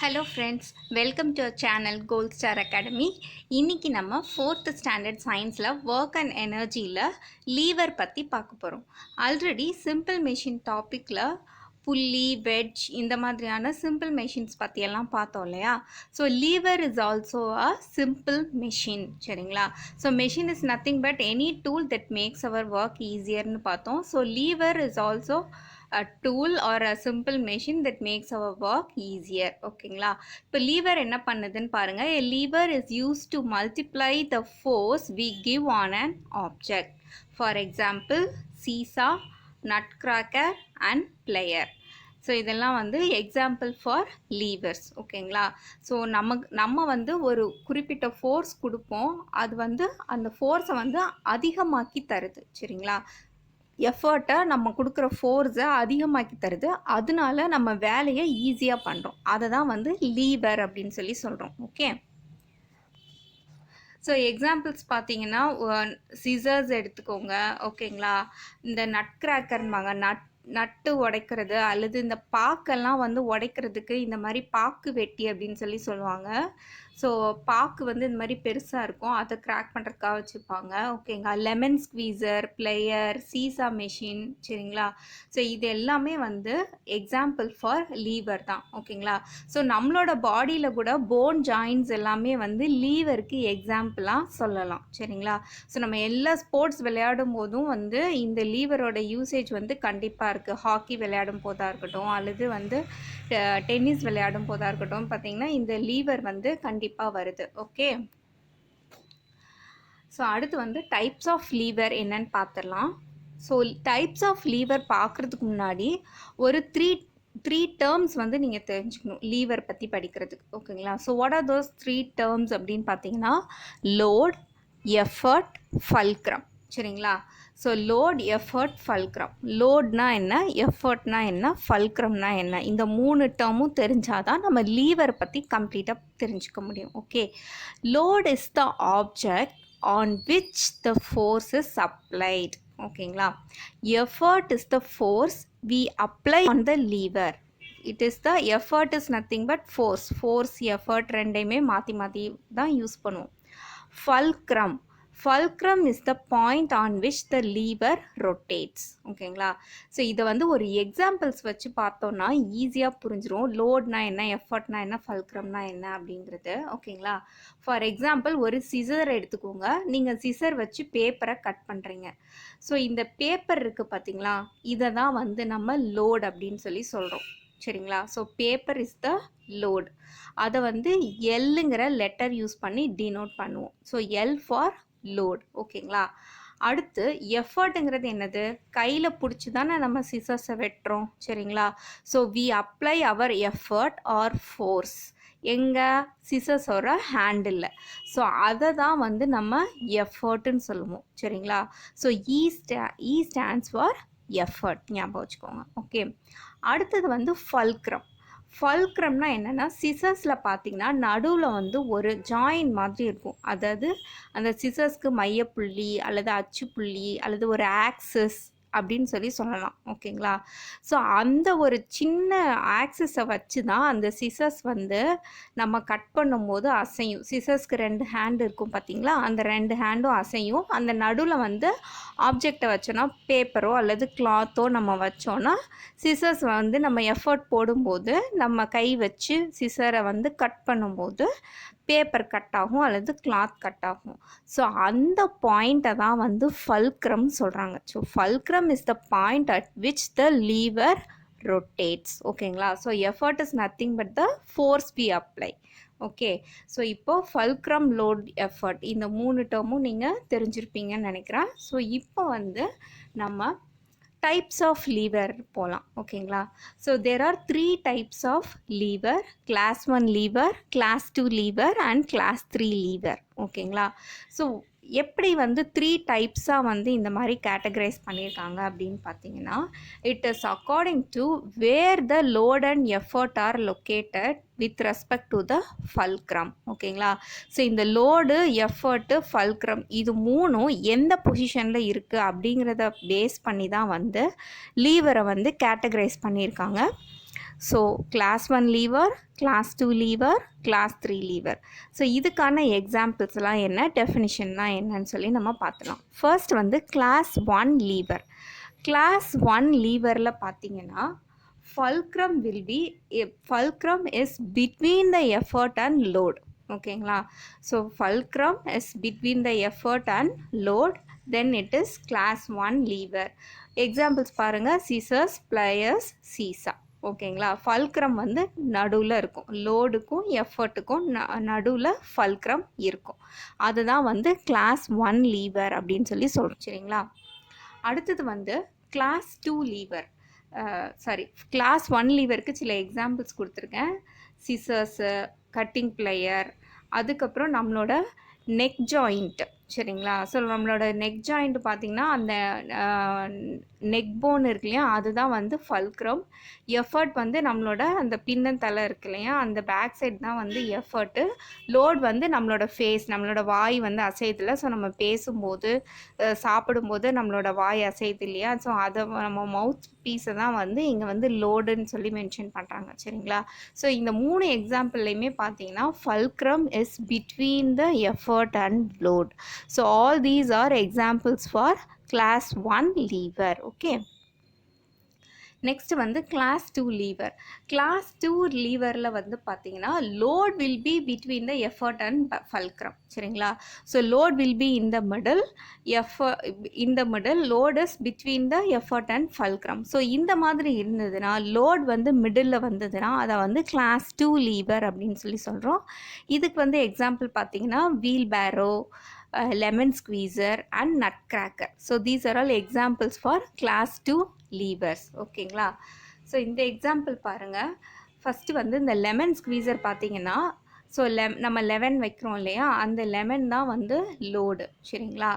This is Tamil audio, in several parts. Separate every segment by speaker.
Speaker 1: Hello friends, welcome to our channel gold star academy. இன்றைக்கி நம்ம 4th ஸ்டாண்டர்ட் சயின்ஸில் ஒர்க் அண்ட் எனர்ஜியில் லீவர் பற்றி பார்க்க போகிறோம். ஆல்ரெடி சிம்பிள் மெஷின் டாப்பிக்கில் புள்ளி, வெட்ஜ் இந்த மாதிரியான சிம்பிள் மெஷின்ஸ் பற்றியெல்லாம் பார்த்தோம் இல்லையா? So lever is also a simple machine. சரிங்களா? So machine is nothing but any tool that makes our work ஈஸியர்னு பார்த்தோம். So lever is also a tool or a simple machine that makes our work easier. ஓகேங்களா? இப்போ லீவர் என்ன பண்ணுதுன்னு பாருங்க. A lever is used to multiply the force we give on an object. For example, seesaw, nutcracker and plier. So இதெல்லாம் வந்து எக்ஸாம்பிள் ஃபார் லீவர்ஸ். ஓகேங்களா? ஸோ நம்ம வந்து ஒரு குறிப்பிட்ட ஃபோர்ஸ் கொடுப்போம், அது வந்து அந்த ஃபோர்ஸை வந்து அதிகமாக்கி தருது. சரிங்களா? எஃபர்ட்டை நம்ம கொடுக்குற ஃபோர்ஸை அதிகமாக்கி தருது, அதனால நம்ம வேலையை ஈஸியாக பண்ணுறோம். அதை தான் வந்து லீவர் அப்படின்னு சொல்லி சொல்கிறோம். ஓகே, ஸோ எக்ஸாம்பிள்ஸ் பார்த்தீங்கன்னா சிசர்ஸ் எடுத்துக்கோங்க. ஓகேங்களா? இந்த நட் கிராக்கர்ன்பாங்க, நட்டு உடைக்கிறது, அல்லது இந்த பாக்கெல்லாம் வந்து உடைக்கிறதுக்கு இந்த மாதிரி பாக்கு வெட்டி அப்படின்னு சொல்லி சொல்லுவாங்க. ஸோ பாக்கு வந்து இந்த மாதிரி பெருசாக இருக்கும், அதை கிராக் பண்ணுறதுக்காக வச்சுருப்பாங்க. ஓகேங்களா? Lemon squeezer, player, seesaw machine. சரிங்களா? ஸோ இது எல்லாமே வந்து எக்ஸாம்பிள் ஃபார் லீவர் தான். ஓகேங்களா? ஸோ நம்மளோட பாடியில் கூட போன் ஜாயின்ஸ் எல்லாமே வந்து லீவருக்கு எக்ஸாம்பிளாக சொல்லலாம். சரிங்களா? ஸோ நம்ம எல்லா ஸ்போர்ட்ஸ் விளையாடும் போதும் வந்து இந்த லீவரோட யூசேஜ் வந்து கண்டிப்பாக இருக்குது. ஹாக்கி விளையாடும் போதாக இருக்கட்டும், அல்லது வந்து டென்னிஸ் விளையாடும் போதாக இருக்கட்டும், பார்த்திங்கன்னா இந்த லீவர் வந்து கண்டிப்பாக வருது. ஓகே, ஸோ அடுத்து வந்து டைப்ஸ் ஆஃப் லீவர் என்னன்னு பார்த்துடலாம். ஸோ டைப்ஸ் ஆஃப் லீவர் பார்க்குறதுக்கு முன்னாடி ஒரு த்ரீ டேர்ம்ஸ் வந்து நீங்கள் தெரிஞ்சுக்கணும் லீவர் பற்றி படிக்கிறதுக்கு. ஓகேங்களா? So what are those 3 terms அப்படின்னு பார்த்தீங்கன்னா லோட், எஃபர்ட், ஃபல்க்ரம். சரிங்களா? So load, effort, fulcrum. லோட்னா என்ன, எஃபர்ட்னா என்ன, ஃபல்க்ரம்னா என்ன, இந்த 3 டேர்மும் தெரிஞ்சாதான் நம்ம லீவரை பற்றி கம்ப்ளீட்டாக தெரிஞ்சுக்க முடியும். Okay, load is the object on which the force is applied. ஓகேங்களா? effort is the force we apply on the lever. It is the effort is nothing but force effort ரெண்டையுமே மாற்றி தான் யூஸ் பண்ணுவோம். fulcrum is the point on which the lever rotates. ஓகேங்களா? ஸோ இதை வந்து ஒரு எக்ஸாம்பிள்ஸ் வச்சு பார்த்தோன்னா ஈஸியாக புரிஞ்சிடும். லோட்னா என்ன, எஃபர்ட்னா என்ன, ஃபல்க்ரம்னா என்ன அப்படிங்கிறது. ஓகேங்களா? ஃபார் எக்ஸாம்பிள் ஒரு சிசர் எடுத்துக்கோங்க. நீங்கள் சிசர் வச்சு பேப்பரை கட் பண்ணுறீங்க. ஸோ இந்த பேப்பர் இருக்குது பார்த்தீங்களா, இதை தான் வந்து நம்ம லோட் அப்படின்னு சொல்லி சொல்கிறோம். சரிங்களா? So paper is the load. அதை வந்து எல்லுங்கிற லெட்டர் யூஸ் பண்ணி டினோட் பண்ணுவோம். So L for load. ஓகேங்களா? அடுத்து எஃபர்ட்டுங்கிறது என்னது, கையில் பிடிச்சி தானே நம்ம சிசர்ஸை வெட்டுறோம். சரிங்களா? So we apply our effort or force எங்கள் சிசர்ஸோட ஹேண்டில். ஸோ அதை தான் வந்து நம்ம எஃபர்ட்டுன்னு சொல்லுவோம். சரிங்களா? So E stands for effort, ஞாபகம் வச்சுக்கோங்க. ஓகே, அடுத்தது வந்து ஃபல்க்ரம்னா என்னென்னா, சிசர்ஸில் பார்த்தீங்கன்னா நடுவில் வந்து ஒரு ஜாயின் மாதிரி இருக்கும். அதாவது அந்த சிசர்ஸ்க்கு மையப்புள்ளி அல்லது அச்சுப்புள்ளி அல்லது ஒரு ஆக்சஸ் அப்படின்னு சொல்லி சொல்லலாம். ஓகேங்களா? ஸோ அந்த ஒரு சின்ன ஆக்சஸை வச்சு தான் அந்த சிசர்ஸ் வந்து நம்ம கட் பண்ணும்போது அசையும். சிசர்ஸ்க்கு 2 ஹேண்ட் இருக்கும் பார்த்தீங்களா, அந்த 2 ஹேண்டும் அசையும். அந்த நடுவில் வந்து ஆப்ஜெக்டை வச்சோன்னா, பேப்பரோ அல்லது கிளாத்தோ நம்ம வச்சோன்னா, சிசர்ஸ் வந்து நம்ம எஃபர்ட் போடும்போது நம்ம கை வச்சு சிசரை வந்து கட் பண்ணும்போது பேப்பர் கட் ஆகும் அல்லது கிளாத் கட் ஆகும். ஸோ அந்த பாயிண்ட்டை தான் வந்து ஃபல்க்ரம் சொல்கிறாங்க. So fulcrum is the point at which the lever rotates. ஓகேங்களா? So effort is nothing but the force we apply. Okay, so இப்போது ஃபல்க்ரம், லோட், எஃபர்ட் இந்த 3 டேர்மும் நீங்கள் தெரிஞ்சிருப்பீங்கன்னு நினைக்கிறேன். ஸோ இப்போ வந்து நம்ம டைப்ஸ் ஆஃப் லீவர் போகலாம். ஓகேங்களா? So there are 3 types of lever: class 1 lever, class 2 lever and class 3 lever. ஓகேங்களா? ஸோ எப்படி வந்து 3 டைப்ஸாக வந்து இந்த மாதிரி கேட்டகரைஸ் பண்ணியிருக்காங்க அப்படின்னு பார்த்தீங்கன்னா, it is according to where the load and effort are located with respect to the fulcrum. ஓகேங்களா? ஸோ இந்த லோடு, எஃபர்ட்டு, ஃபல்க்ரம் இது 3ம் எந்த பொசிஷனில் இருக்குது அப்படிங்கிறத பேஸ் பண்ணி தான் வந்து லீவரை வந்து கேட்டகரைஸ் பண்ணியிருக்காங்க. So class 1 lever, class 2 lever, class 3 lever. So இதுக்கான எக்ஸாம்பிள்ஸ்லாம் என்ன, டெஃபினிஷன்னா என்னன்னு சொல்லி நம்ம பார்த்துலாம். ஃபர்ஸ்ட் வந்து கிளாஸ் 1 லீவர். கிளாஸ் 1 லீவரில் பார்த்தீங்கன்னா fulcrum will be, fulcrum is between the effort and load. ஓகேங்களா? So fulcrum is between the effort and load, then it is class 1 lever. Examples பாருங்கள், சீசர்ஸ், ப்ளையர்ஸ், சீசா. ஓகேங்களா? ஃபல்க்ரம் வந்து நடுவில் இருக்கும், லோடுக்கும் எஃபர்ட்டுக்கும் நடுவில் ஃபல்க்ரம் இருக்கும். அதுதான் வந்து கிளாஸ் 1 லீவர் அப்படின்னு சொல்லி சொல்கிறோம். சரிங்களா? அடுத்தது வந்து கிளாஸ் 2 லீவர். கிளாஸ் 1 லீவருக்கு சில எக்ஸாம்பிள்ஸ் கொடுத்துருக்கேன். சிசர்ஸு, கட்டிங் பிளேயர், அதுக்கப்புறம் நம்மளோட நெக் ஜாயிண்ட்டு. சரிங்களா? ஸோ நம்மளோட நெக் ஜாயிண்ட் பார்த்திங்கன்னா அந்த நெக் போன் இருக்கு இல்லையா, அதுதான் வந்து ஃபல்க்ரம். எஃபர்ட் வந்து நம்மளோட அந்த பின்னந்தலை இருக்கு இல்லையா, அந்த பேக் சைடு தான் வந்து எஃபர்ட்டு. லோட் வந்து நம்மளோட ஃபேஸ், நம்மளோட வாய் வந்து அசையதில்லை. ஸோ நம்ம பேசும்போது, சாப்பிடும்போது நம்மளோட வாய் அசையுது இல்லையா, ஸோ அதை நம்ம மவுத் பீஸை தான் வந்து இங்கே வந்து லோடுன்னு சொல்லி மென்ஷன் பண்ணுறாங்க. சரிங்களா? ஸோ இந்த 3 எக்ஸாம்பிள்லையுமே பார்த்தீங்கன்னா fulcrum is between the effort and load. So all these are examples for class 1 lever. Okay, next வந்து கிளாஸ் 2 லீவர். கிளாஸ் 2 லீவரில் வந்து பார்த்தீங்கன்னா load will be between the effort and fulcrum. சரிங்களா? So load will be in the middle, load is between the effort and fulcrum. So இந்த மாதிரி இருந்ததுன்னா, லோட் வந்து மிடில் வந்ததுன்னா அதை வந்து கிளாஸ் 2 லீவர் அப்படின்னு சொல்லி சொல்கிறோம். இதுக்கு வந்து எக்ஸாம்பிள் பார்த்தீங்கன்னா வீல் பேரோ, lemon squeezer and nutcracker. So these are all examples for class 2 levers. ஓகேங்களா? ஸோ இந்த எக்ஸாம்பிள் பாருங்கள். ஃபஸ்ட்டு வந்து இந்த லெமன் ஸ்குவீசர் பார்த்தீங்கன்னா, ஸோ நம்ம லெமன் வைக்கிறோம் இல்லையா, அந்த லெமன் தான் வந்து லோடு. சரிங்களா?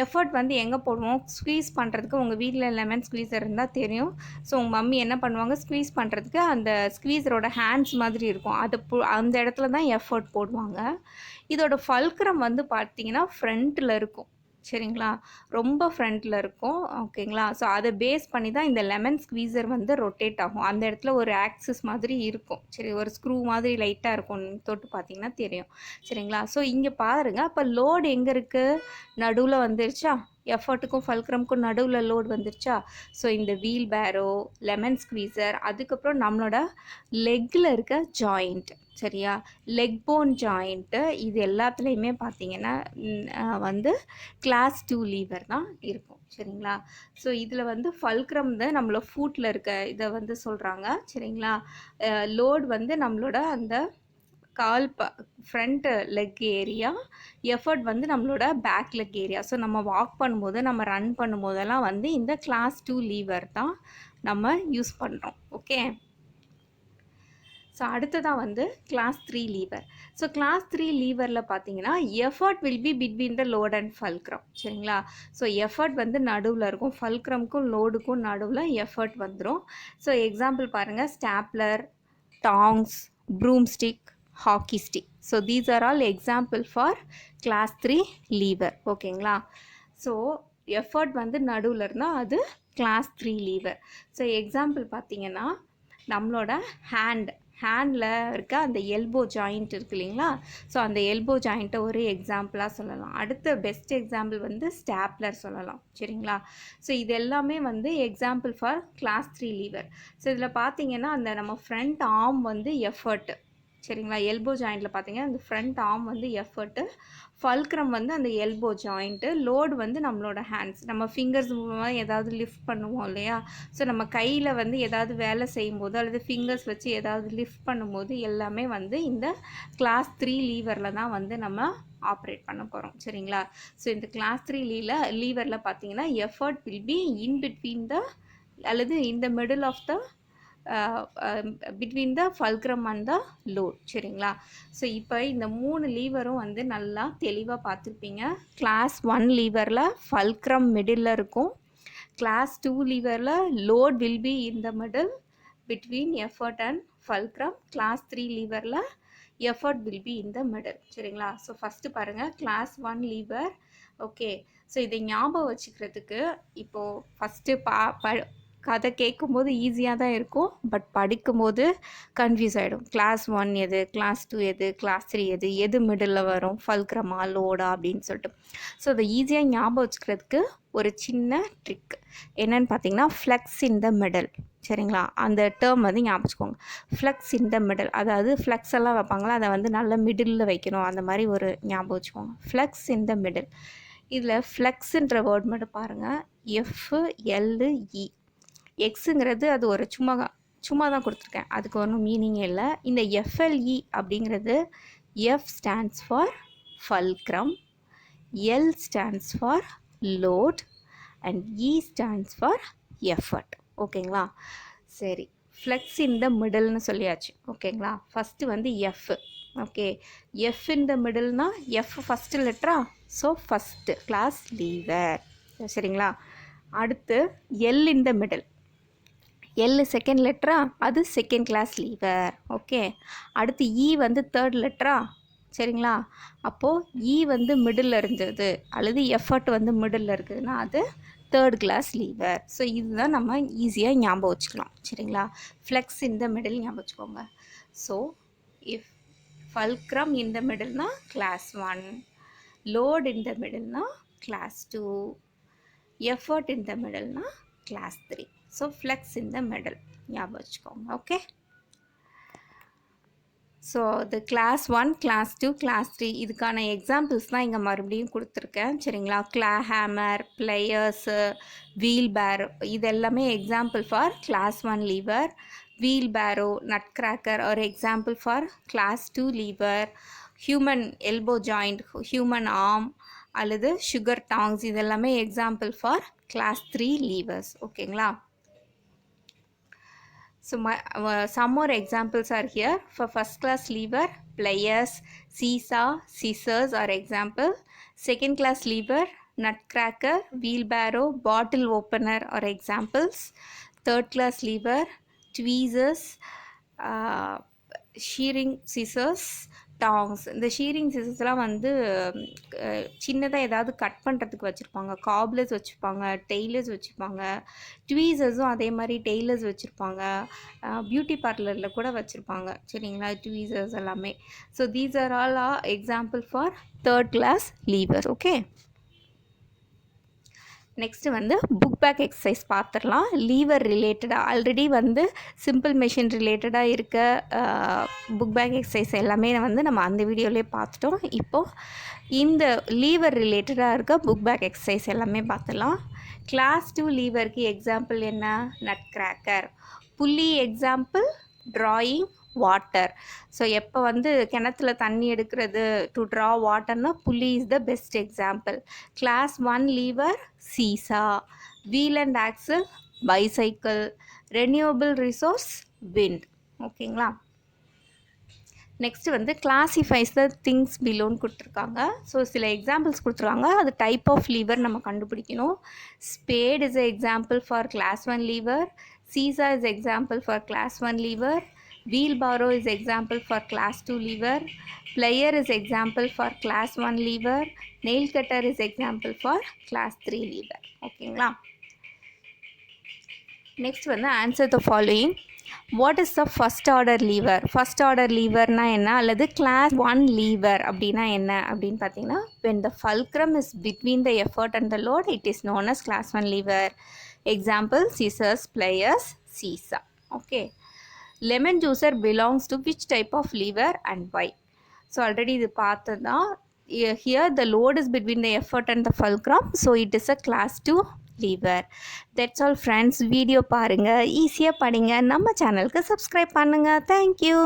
Speaker 1: எஃபர்ட் வந்து எங்கே போடுவோம், ஸ்குவீஸ் பண்ணுறதுக்கு. உங்கள் வீட்டில் லெமன் ஸ்குவீசர் இருந்தால் தெரியும். ஸோ உங்கள் மம்மி என்ன பண்ணுவாங்க, ஸ்குவீஸ் பண்ணுறதுக்கு அந்த ஸ்குவீசரோட ஹேண்ட்ஸ் மாதிரி இருக்கும், அது அந்த இடத்துல தான் எஃபர்ட் போடுவாங்க. இதோட ஃபல்க்ரம் வந்து பார்த்தீங்கன்னா ஃப்ரண்ட்டில் இருக்கும். சரிங்களா? ரொம்ப ஃப்ரண்ட்டில் இருக்கும். ஓகேங்களா? ஸோ அதை பேஸ் பண்ணி தான் இந்த லெமன் ஸ்குவீசர் வந்து ரொட்டேட் ஆகும். அந்த இடத்துல ஒரு ஆக்சிஸ் மாதிரி இருக்கும். சரி, ஒரு ஸ்க்ரூ மாதிரி லைட்டாக இருக்கும், தொட்டு பார்த்தீங்கன்னா தெரியும். சரிங்களா? ஸோ இங்கே பாருங்கள், அப்போ லோடு எங்கே இருக்குது, நடுவில் வந்துருச்சா, எஃபர்ட்டுக்கும் ஃபல்க்ரம்க்கும் நடுவில் லோட் வந்துருச்சா. ஸோ இந்த வீல் பேரோ, லெமன் ஸ்குவீசர், அதுக்கப்புறம் நம்மளோட லெக்கில் இருக்க ஜாயிண்ட், சரியா, லெக் போன் ஜாயிண்ட்டு, இது எல்லாத்துலேயுமே பார்த்தீங்கன்னா வந்து கிளாஸ் 2 லீவர் தான் இருக்கும். சரிங்களா? ஸோ இதில் வந்து ஃபல்க்ரம் தான் நம்மளோட ஃபூட்டில் இருக்க இதை வந்து சொல்கிறாங்க. சரிங்களா? லோட் வந்து நம்மளோட அந்த கால் ஃப்ரண்ட் லெக் ஏரியா, எஃபர்ட் வந்து நம்மளோட பேக் லெக் ஏரியா. ஸோ நம்ம வாக் பண்ணும்போது, நம்ம ரன் பண்ணும்போதெல்லாம் வந்து இந்த கிளாஸ் 2 லீவர் தான் நம்ம யூஸ் பண்ணுறோம். ஓகே, ஸோ அடுத்ததாக வந்து கிளாஸ் 3 லீவர். ஸோ கிளாஸ் 3 லீவரில் பார்த்தீங்கன்னா effort will be between the load and fulcrum. சரிங்களா? ஸோ எஃபர்ட் வந்து நடுவில் இருக்கும், ஃபல்க்ரம்க்கும் லோடுக்கும் நடுவில் எஃபர்ட் வந்துடும். ஸோ எக்ஸாம்பிள் பாருங்கள், stapler, tongs, broom stick, hockey stick. So these are all example for class 3 lever. ஓகேங்களா? ஸோ எஃபர்ட் வந்து நடுவில் இருந்தால் அது கிளாஸ் 3 லீவர். ஸோ எக்ஸாம்பிள் பார்த்தீங்கன்னா நம்மளோட ஹேண்டில் இருக்க அந்த எல்போ ஜாயிண்ட் இருக்குது இல்லைங்களா, ஸோ அந்த எல்போ ஜாயிண்ட்டை ஒரு எக்ஸாம்பிளாக சொல்லலாம். அடுத்த பெஸ்ட் எக்ஸாம்பிள் வந்து ஸ்டாப்லர் சொல்லலாம். சரிங்களா? ஸோ இது எல்லாமே வந்து example for class 3 lever. So இதில் பார்த்தீங்கன்னா அந்த நம்ம ஃப்ரண்ட் ஆர்ம் வந்து எஃபர்ட்டு. சரிங்களா? எல்போ ஜாயிண்டில் பார்த்தீங்கன்னா அந்த ஃப்ரண்ட் ஆர்ம் வந்து எஃபர்ட்டு, ஃபல்க்ரம் வந்து அந்த எல்போ ஜாயிண்ட்டு, லோடு வந்து நம்மளோட ஹேண்ட்ஸ், நம்ம ஃபிங்கர்ஸ் மூலமாக ஏதாவது லிஃப்ட் பண்ணுவோம் இல்லையா. ஸோ நம்ம கையில் வந்து ஏதாவது வேலை செய்யும்போது அல்லது ஃபிங்கர்ஸ் வச்சு ஏதாவது லிஃப்ட் பண்ணும்போது எல்லாமே வந்து இந்த கிளாஸ் 3 லீவரில் தான் வந்து நம்ம ஆப்ரேட் பண்ண போகிறோம். சரிங்களா? ஸோ இந்த கிளாஸ் 3 லீவரில் பார்த்தீங்கன்னா effort will be in between the அல்லது in the middle of the between the fulcrum and the load. சரிங்களா? ஸோ இப்போ இந்த 3 லீவரும் வந்து நல்லா தெளிவாக பார்த்துருப்பீங்க. கிளாஸ் 1 லீவரில் ஃபல்க்ரம் மிடில் இருக்கும், கிளாஸ் 2 லீவரில் load will be in the middle between effort and fulcrum, class 3 லீவரில் effort will be in the middle. சரிங்களா? ஸோ ஃபஸ்ட்டு பாருங்கள், கிளாஸ் 1 லீவர். ஓகே, ஸோ இதை ஞாபகம் வச்சுக்கிறதுக்கு இப்போது ஃபஸ்ட்டு கதை கேட்கும்போது ஈஸியாக தான் இருக்கும், பட் படிக்கும்போது கன்ஃபியூஸ் ஆகிடும். கிளாஸ் 1 எது, கிளாஸ் 2 எது, கிளாஸ் 3 எது மிடில் வரும், ஃபல்க்ரமா லோடா அப்படின்னு சொல்லிட்டு. ஸோ அதை ஈஸியாக ஞாபகம் வச்சுக்கிறதுக்கு ஒரு சின்ன ட்ரிக் என்னென்னு பார்த்தீங்கன்னா, ஃப்ளெக்ஸ் இன் த மிடில். சரிங்களா, அந்த டேர்ம் வந்து ஞாபகம் வச்சுக்கோங்க. ஃப்ளெக்ஸ் இன் த மிடில், அதாவது ஃப்ளெக்ஸ் எல்லாம் வைப்பாங்களா, அதை வந்து நல்ல மிடில் வைக்கணும், அந்த மாதிரி ஒரு ஞாபகம் வச்சுக்கோங்க. Flex in the middle. இதில் ஃப்ளெக்ஸுன்ற வேர்ட் மட்டும் பாருங்கள், FLE. எக்ஸுங்கிறது அது ஒரு சும்மா தான் கொடுத்துருக்கேன், அதுக்கு ஒன்றும் மீனிங்கே இல்லை. இந்த FLE அப்படிங்கிறது F stands for fulcrum, L stands for load and E stands for effort. ஓகேங்களா, சரி. ஃப்ளெக்ஸ் இன் த மிடில்னு சொல்லியாச்சு. ஓகேங்களா, ஃபஸ்ட்டு வந்து F. Okay, F in the மிடில்னா F ஃபஸ்ட்டு லெட்டரா, ஸோ ஃபஸ்ட்டு கிளாஸ் லீவர். சரிங்களா, அடுத்து L in the middle. L second லெட்டரா, அது செகண்ட் கிளாஸ் லீவர். ஓகே, அடுத்து E வந்து தேர்ட் லெட்டரா. சரிங்களா, அப்போது E வந்து மிடில் இருந்தது அல்லது எஃபர்ட் வந்து மிடில் இருக்குதுன்னா அது தேர்ட் கிளாஸ் லீவர். ஸோ இதுதான் நம்ம ஈஸியாக ஞாபகம் வச்சுக்கலாம். சரிங்களா, ஃப்ளெக்ஸ் இன் த மிடில் ஞாபகம் வச்சுக்கோங்க. So if fulcrum in the மிடில்னா கிளாஸ் 1, லோட் இன் த மிடில்னா கிளாஸ் 2, எஃபர்ட் இன் த மிடில்னா class 3. So flex in the middle ஞாபகம் வச்சுக்கோங்க. ஓகே, ஸோ இது கிளாஸ் 1, கிளாஸ் 2, கிளாஸ் 3 இதுக்கான எக்ஸாம்பிள்ஸ் தான் இங்கே மறுபடியும் கொடுத்துருக்கேன். சரிங்களா, ஹேமர், பிளேயர்ஸு, வீல் பேரோ இது எல்லாமே example for class 1 lever. Wheelbarrow, nutcracker ஒரு example for class 2 lever. Human elbow joint, human arm அல்லது சுகர் டாங்ஸ் இதெல்லாமே எக்ஸாம்பிள் ஃபார் கிளாஸ் 3 லீவர்ஸ். ஓகேங்களா, so some more examples are here. For first class lever, pliers, seesaw, scissors are example. Second class lever, nutcracker, wheelbarrow, bottle opener are examples. Third class lever, tweezers, shearing scissors, tongs. இந்த ஷீரிங் சிசர்ஸ்லாம் வந்து சின்னதாக ஏதாவது கட் பண்ணுறதுக்கு வச்சுருப்பாங்க. காப்லர்ஸ் வச்சுருப்பாங்க, டெய்லர்ஸ் வச்சுருப்பாங்க. ட்வீசர்ஸும் அதே மாதிரி டெய்லர்ஸ் வச்சுருப்பாங்க, பியூட்டி பார்லரில் கூட வச்சுருப்பாங்க. சரிங்களா, ட்வீசர்ஸ் எல்லாமே. So these are all example for third class lever. Okay, next வந்து புக் பேக் எக்ஸசைஸ் பார்த்துடலாம். லீவர் ரிலேட்டடாக ஆல்ரெடி வந்து சிம்பிள் மெஷின் ரிலேட்டடாக இருக்க புக் பேக் எக்ஸசைஸ் எல்லாமே வந்து நம்ம அந்த வீடியோலேயே பார்த்துட்டோம். இப்போது இந்த லீவர் ரிலேட்டடாக இருக்க புக் பேக் எக்ஸசைஸ் எல்லாமே பார்த்துடலாம். கிளாஸ் 2 லீவருக்கு எக்ஸாம்பிள் என்ன, nutcracker. Pulley example drawing water. So எப்போ வந்து கிணத்துல தண்ணி எடுக்கிறது டு ட்ரா வாட்டர்னா pulley is the best example. Class 1 lever seesaw. Wheel and axle bicycle. Renewable resource wind. ஓகேங்களா, நெக்ஸ்ட் வந்து கிளாசிஃபைஸ் த திங்ஸ் பிலோன்னு கொடுத்துருக்காங்க. ஸோ சில எக்ஸாம்பிள்ஸ் கொடுத்துருக்காங்க, அது டைப் ஆஃப் லீவர் நம்ம கண்டுபிடிக்கணும். Spade is a example for class 1 lever. Seesaw is example for class 1 lever. Wheelbarrow is example for class 2 lever. Plier is example for class 1 lever. Nail cutter is example for class 3 lever. ஓகேங்களா, நெக்ஸ்ட் வந்து answer the following. What is the first order lever? First order லீவர்னா என்ன அல்லது கிளாஸ் 1 லீவர் அப்படின்னா என்ன அப்படின்னு பார்த்தீங்கன்னா, when the fulcrum is between the effort and the load, it is known as class 1 lever. Example, scissors, pliers, seesaw. Okay, lemon juicer belongs to which type of lever and why? So already இது பார்த்ததா. Here the load is between the effort and the fulcrum, so it is a class 2 lever. That's all friends. Video பாருங்கள், ஈஸியாக படிங்க, நம்ம சேனலுக்கு சப்ஸ்கிரைப் பண்ணுங்கள். தேங்க்யூ.